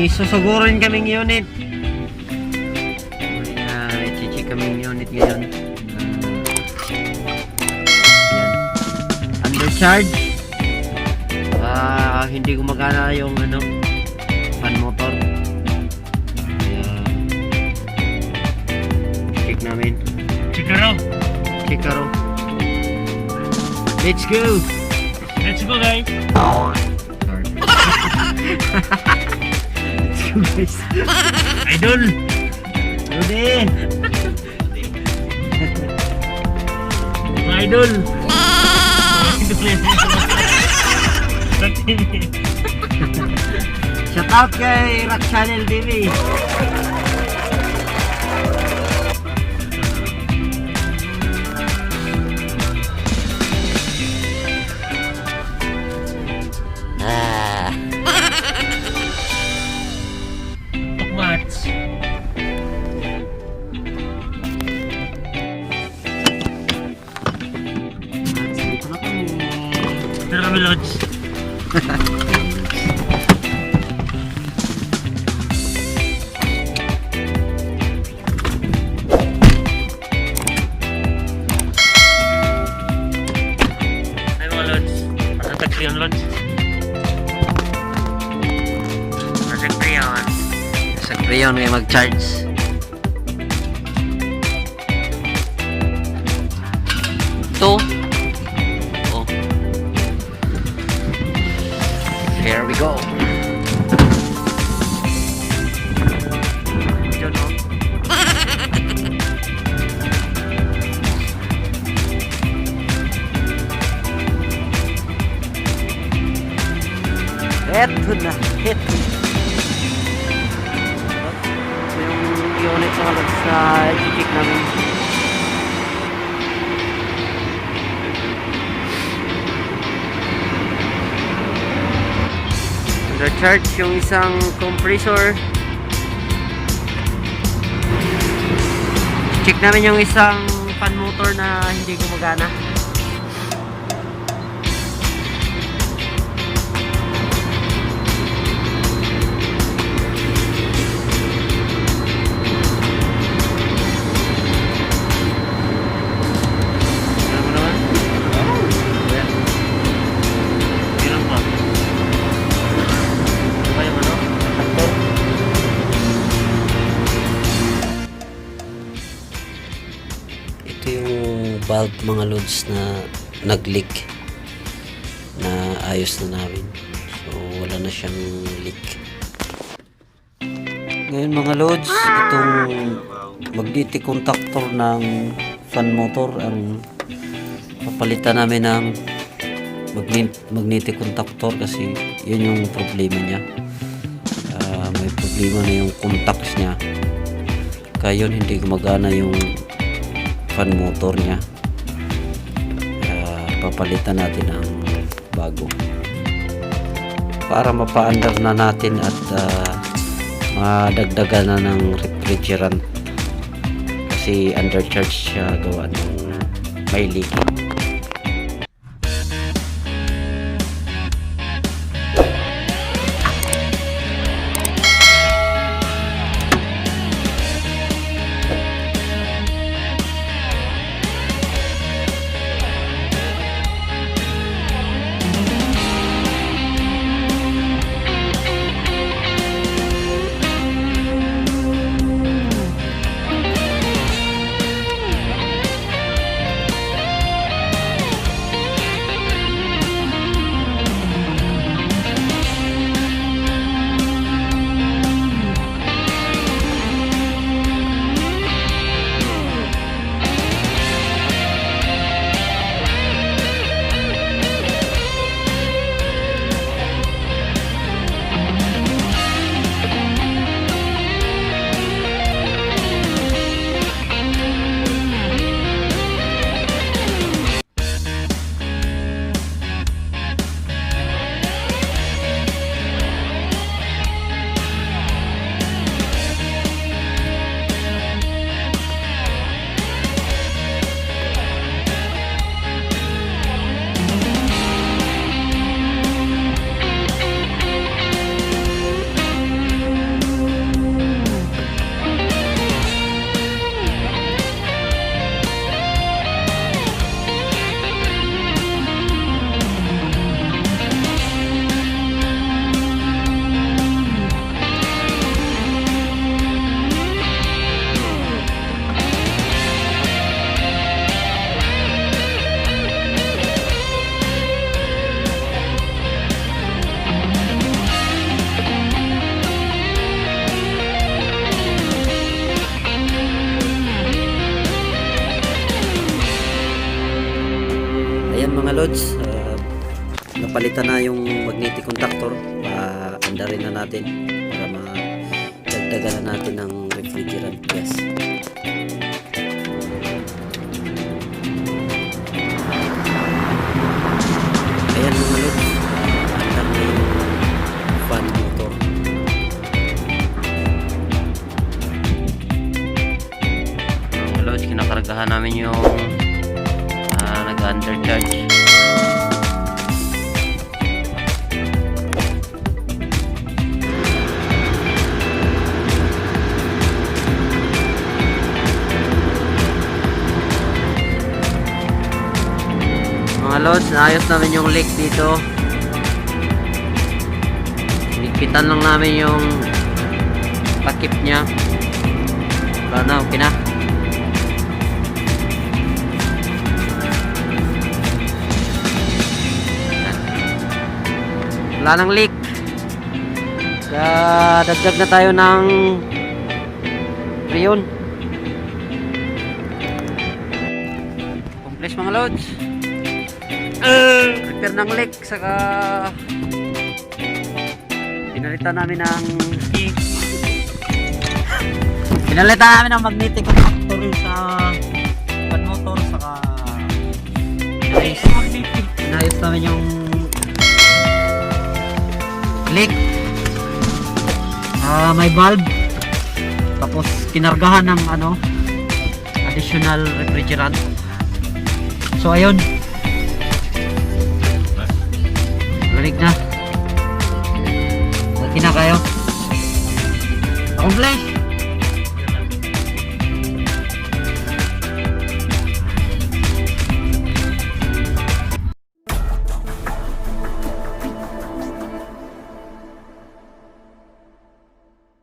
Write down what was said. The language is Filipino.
May susugurin kaming unit. I-check kaming unit ngayon. Yan. Undercharge. Hindi gumagana yung fan motor. Kaya check namin. Check raw. Let's go guys. Let's go guys. Idol LoDi. Idol. Shout out kay Hvac Channel TV. Pero kami Lods. Ay mga Lods. Pasatag yun Lods. Pasatag yun may mag-charge. Ito. Here we go. Eto na. So yung unit sa i-check namin. Undercharge yung isang compressor. Check namin yung isang fan motor na hindi gumagana. Valve mga Lods na nag-leak na ayos na namin, so wala na siyang leak ngayon mga Lods. Itong magnetic contactor ng fan motor ang papalitan namin ng magnetic contactor kasi yun yung problema niya. May problema na yung contacts niya kaya yun hindi gumagana yung fan motor niya. Papalitan natin ng bago para mapaandar na natin at madagdagan na ng refrigerant kasi undercharge siya gawa ng may leaking. lods, napalitan na yung magnetic contactor. Andarin na natin para madagdagan na natin ng refrigerant gas. Ayan mga lods, andar na yung fan motor. Mga lods, kinakargahan namin yung nag-undercharge. Mga lods, naayos namin yung leak dito. Ligpitan lang namin yung takip nya. Wala na, okay na. Wala nang leak. Dagdag na tayo ng freon. Complete mga lods. Repair ng leak, saka pinalitan namin ng magnetic contactor sa fan motor, saka inayos namin yung leak. May valve, tapos kinargahan ng additional refrigerant. So ayun, balik na. Lagi na kayo. Accomplish.